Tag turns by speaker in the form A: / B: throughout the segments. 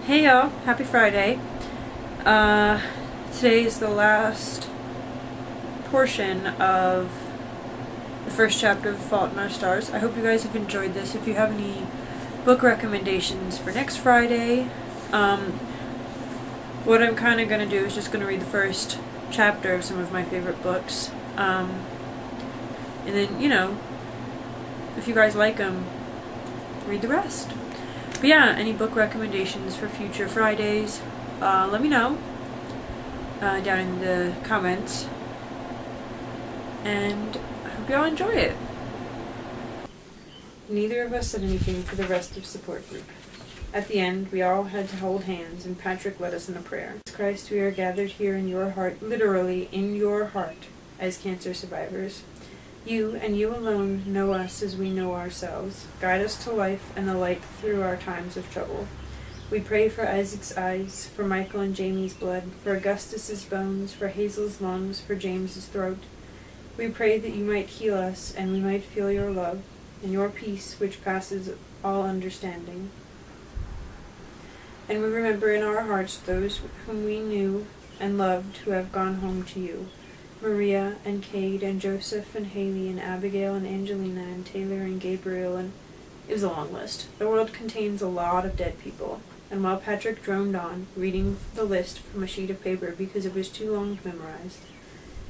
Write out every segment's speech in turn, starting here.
A: Hey y'all, happy Friday. Today is the last portion of the first chapter of The Fault in Our Stars. I hope you guys have enjoyed this. If you have any book recommendations for next Friday, what I'm kind of going to do is just going to read the first chapter of some of my favorite books. And then, if you guys like them, read the rest. But yeah, any book recommendations for future Fridays, let me know down in the comments. And I hope y'all enjoy it. Neither of us said anything for the rest of support group. At the end, we all had to hold hands, and Patrick led us in a prayer. Christ, we are gathered here in your heart, literally in your heart, as cancer survivors. You, and you alone, know us as we know ourselves. Guide us to life and the light through our times of trouble. We pray for Isaac's eyes, for Michael and Jamie's blood, for Augustus's bones, for Hazel's lungs, for James's throat. We pray that you might heal us, and we might feel your love, and your peace which passes all understanding. And we remember in our hearts those whom we knew and loved who have gone home to you. Maria and Cade and Joseph and Haley and Abigail and Angelina and Taylor and Gabriel, and it was a long list. The world contains a lot of dead people, and while Patrick droned on, reading the list from a sheet of paper because it was too long to memorize,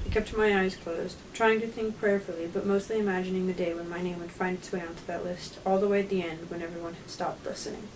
A: I kept my eyes closed, trying to think prayerfully, but mostly imagining the day when my name would find its way onto that list, all the way at the end when everyone had stopped listening.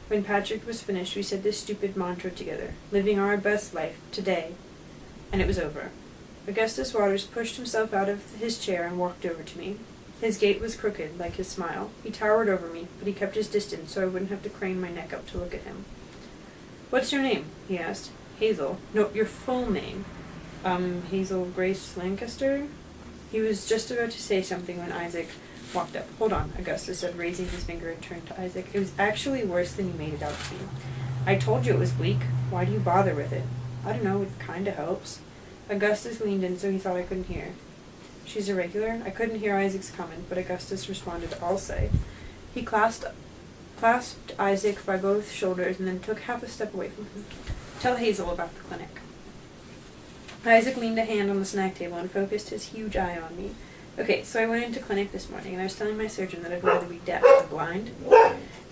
A: When Patrick was finished, we said this stupid mantra together, living our best life, today, and it was over. Augustus Waters pushed himself out of his chair and walked over to me. His gait was crooked, like his smile. He towered over me, but he kept his distance so I wouldn't have to crane my neck up to look at him. "What's your name?" he asked. "Hazel." "No, your full name." Hazel Grace Lancaster?" He was just about to say something when Isaac walked up. "Hold on," Augustus said, raising his finger and turned to Isaac. "It was actually worse than you made it out to be. I told you it was bleak. Why do you bother with it?" "I don't know, it kinda helps." Augustus leaned in so he thought I couldn't hear. "She's irregular?" I couldn't hear Isaac's comment, but Augustus responded, "I'll say." He clasped Isaac by both shoulders and then took half a step away from him. "Tell Hazel about the clinic." Isaac leaned a hand on the snack table and focused his huge eye on me. "Okay, so I went into clinic this morning and I was telling my surgeon that I'd rather be deaf than blind.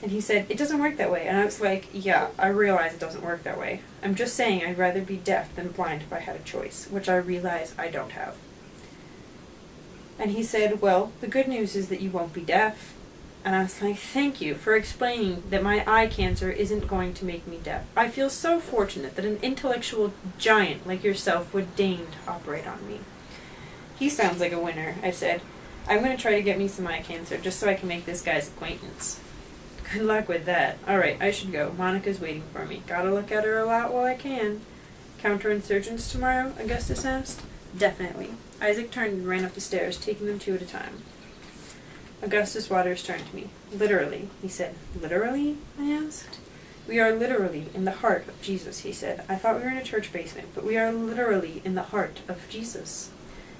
A: And he said, it doesn't work that way. And I was like, yeah, I realize it doesn't work that way. I'm just saying I'd rather be deaf than blind if I had a choice, which I realize I don't have. And he said, well, the good news is that you won't be deaf. And I was like, thank you for explaining that my eye cancer isn't going to make me deaf. I feel so fortunate that an intellectual giant like yourself would deign to operate on me. He sounds like a winner, I said. I'm going to try to get me some eye cancer just so I can make this guy's acquaintance. Good luck with that. Alright, I should go. Monica's waiting for me. Gotta look at her a lot while I can. Counterinsurgents tomorrow? Augustus asked. Definitely. Isaac turned and ran up the stairs, taking them two at a time. Augustus Waters turned to me. Literally, he said. Literally? I asked. We are literally in the heart of Jesus, he said. I thought we were in a church basement, but we are literally in the heart of Jesus.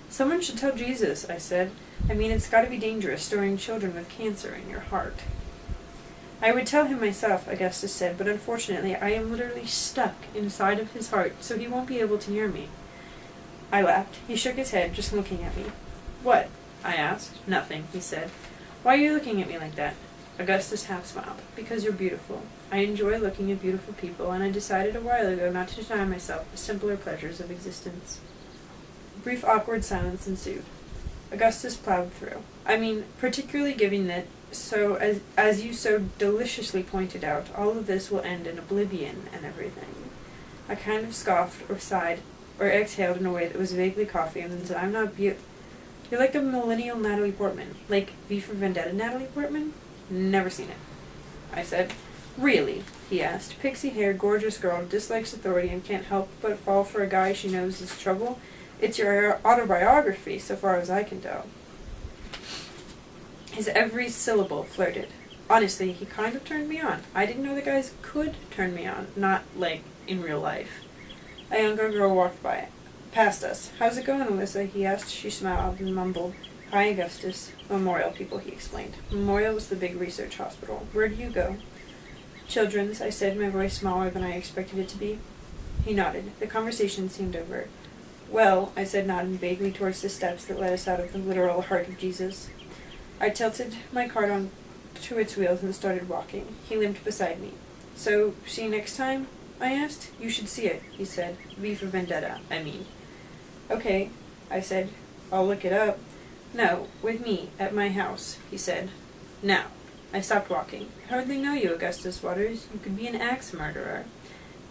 A: Someone should tell Jesus, I said. I mean, it's gotta be dangerous storing children with cancer in your heart. I would tell him myself, Augustus said, but unfortunately I am literally stuck inside of his heart, so he won't be able to hear me. I laughed. He shook his head, just looking at me. What? I asked. Nothing, he said. Why are you looking at me like that? Augustus half smiled. Because you're beautiful. I enjoy looking at beautiful people, and I decided a while ago not to deny myself the simpler pleasures of existence. A brief awkward silence ensued. Augustus plowed through. I mean, particularly given that, so as you so deliciously pointed out, all of this will end in oblivion and everything. I kind of scoffed or sighed or exhaled in a way that was vaguely coffee and then said, I'm not You're like a millennial Natalie Portman. Like V for Vendetta Natalie Portman? Never seen it. I said, really? He asked. Pixie-haired, gorgeous girl dislikes authority and can't help but fall for a guy she knows is trouble. It's your autobiography, so far as I can tell. His every syllable flirted. Honestly, he kind of turned me on. I didn't know the guys could turn me on, not, like, in real life. A younger girl walked past us. How's it going, Alyssa? He asked. She smiled and mumbled. Hi, Augustus. Memorial people, he explained. Memorial was the big research hospital. Where do you go? Children's, I said, my voice smaller than I expected it to be. He nodded. The conversation seemed over. Well, I said, nodding vaguely towards the steps that led us out of the literal heart of Jesus. I tilted my cart on to its wheels and started walking. He limped beside me. So, see you next time? I asked. You should see it, he said. V for Vendetta, I mean. Okay, I said. I'll look it up. No, with me, at my house, he said. Now. I stopped walking. I hardly know you, Augustus Waters. You could be an axe murderer.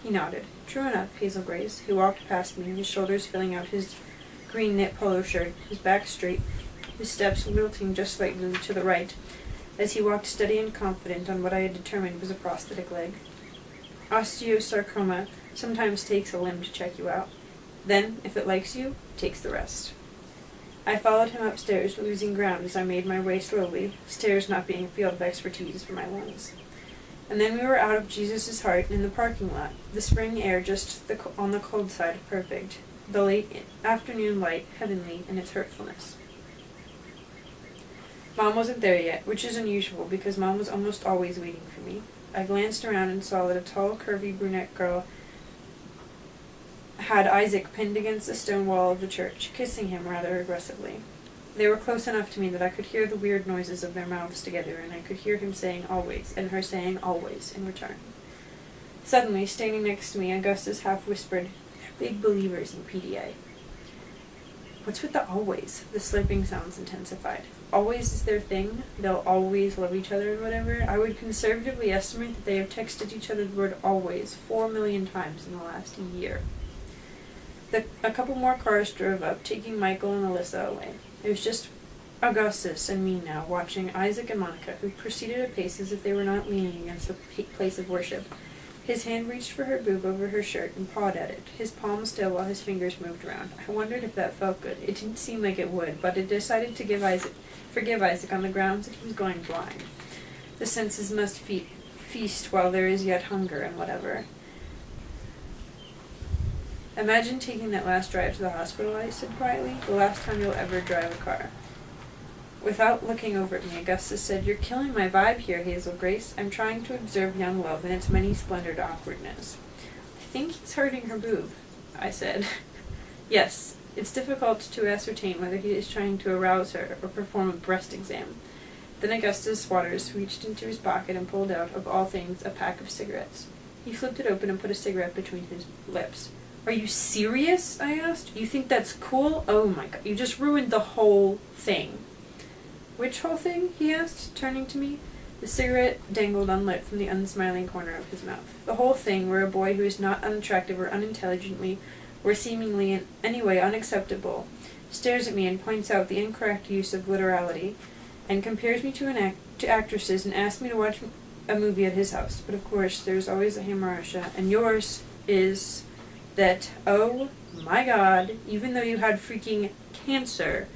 A: He nodded. True enough, Hazel Grace, who walked past me, his shoulders filling out his green knit polo shirt, his back straight, his steps wilting just slightly to the right, as he walked steady and confident on what I had determined was a prosthetic leg. Osteosarcoma sometimes takes a limb to check you out. Then, if it likes you, takes the rest. I followed him upstairs, losing ground as I made my way slowly, stairs not being a field of expertise for my lungs. And then we were out of Jesus' heart and in the parking lot, the spring air just on the cold side of perfect, the late afternoon light heavenly in its hurtfulness. Mom wasn't there yet, which is unusual because Mom was almost always waiting for me. I glanced around and saw that a tall, curvy brunette girl had Isaac pinned against the stone wall of the church, kissing him rather aggressively. They were close enough to me that I could hear the weird noises of their mouths together, and I could hear him saying always, and her saying always in return. Suddenly, standing next to me, Augustus half whispered, "They're big believers in PDA." What's with the always? The slurping sounds intensified. Always is their thing? They'll always love each other and whatever? I would conservatively estimate that they have texted each other the word always 4 million times in the last year. A couple more cars drove up, taking Michael and Alyssa away. It was just Augustus and me now, watching Isaac and Monica, who proceeded at pace as if they were not leaning against a place of worship. His hand reached for her boob over her shirt and pawed at it, his palm still while his fingers moved around. I wondered if that felt good. It didn't seem like it would, but I decided to forgive Isaac on the grounds that he was going blind. The senses must feast while there is yet hunger and whatever. Imagine taking that last drive to the hospital, I said quietly, the last time you'll ever drive a car. Without looking over at me, Augustus said, "You're killing my vibe here, Hazel Grace. I'm trying to observe young love in its many splendored awkwardness." "I think he's hurting her boob," I said. "Yes, it's difficult to ascertain whether he is trying to arouse her or perform a breast exam." Then Augustus Waters reached into his pocket and pulled out, of all things, a pack of cigarettes. He flipped it open and put a cigarette between his lips. "Are you serious?" I asked. "You think that's cool? Oh my god, you just ruined the whole thing." "Which whole thing?" he asked, turning to me. The cigarette dangled unlit from the unsmiling corner of his mouth. "The whole thing where a boy who is not unattractive or unintelligently or seemingly in any way unacceptable stares at me and points out the incorrect use of literality and compares me to actresses and asks me to watch a movie at his house. But of course, there's always a Hamarasha, and yours is that, oh my god, even though you had freaking cancer,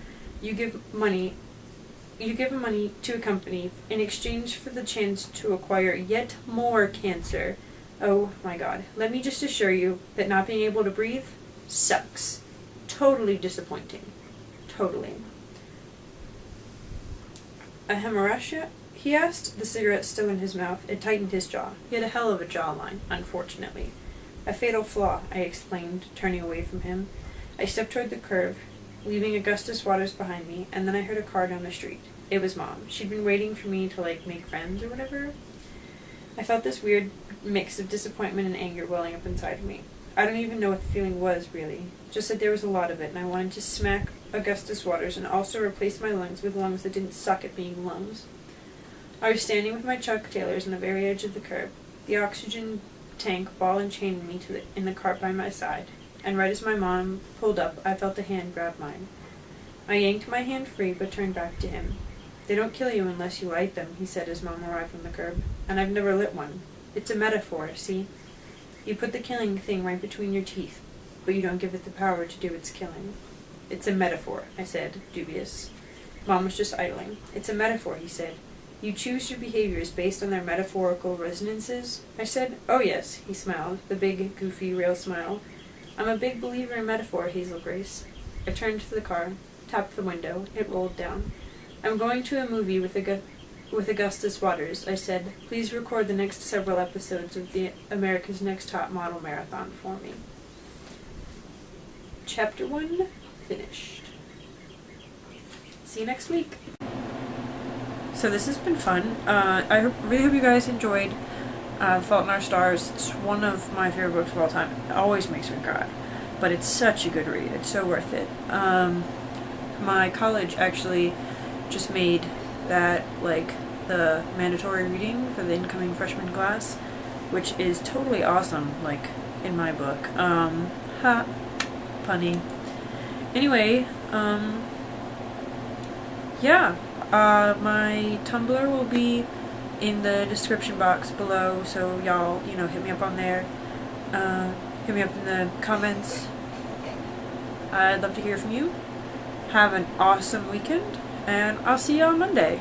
A: you give money to a company in exchange for the chance to acquire yet more cancer. Oh my god. Let me just assure you that not being able to breathe sucks. Totally disappointing. Totally." "A hemorrhagia?" he asked, the cigarette still in his mouth. It tightened his jaw. He had a hell of a jawline, unfortunately. "A fatal flaw," I explained, turning away from him. I stepped toward the curve, leaving Augustus Waters behind me, and then I heard a car down the street. It was Mom. She'd been waiting for me to, make friends or whatever. I felt this weird mix of disappointment and anger welling up inside of me. I don't even know what the feeling was, really. Just that there was a lot of it, and I wanted to smack Augustus Waters and also replace my lungs with lungs that didn't suck at being lungs. I was standing with my Chuck Taylors on the very edge of the curb. The oxygen tank ball and chained me in the cart by my side, and right as my mom pulled up, I felt a hand grab mine. I yanked my hand free, but turned back to him. "They don't kill you unless you light them," he said as Mom arrived on the curb, "and I've never lit one. It's a metaphor, see? You put the killing thing right between your teeth, but you don't give it the power to do its killing." "It's a metaphor," I said, dubious. Mom was just idling. "It's a metaphor," he said. "You choose your behaviors based on their metaphorical resonances?" I said. "Oh yes," he smiled, the big, goofy, real smile. "I'm a big believer in metaphor, Hazel Grace." I turned to the car, tapped the window. It rolled down. "I'm going to a movie with with Augustus Waters, I said, please record the next several episodes of the America's Next Top Model Marathon for me. Chapter 1 finished. See you next week. So this has been fun. I really hope you guys enjoyed Fault in Our Stars. It's one of my favorite books of all time. It always makes me cry. But it's such a good read. It's so worth it. My college actually just made that, like, the mandatory reading for the incoming freshman class, which is totally awesome, like, in my book. Punny. Anyway, yeah, my Tumblr will be in the description box below, so y'all, hit me up on there. Hit me up in the comments. I'd love to hear from you. Have an awesome weekend, and I'll see you on Monday.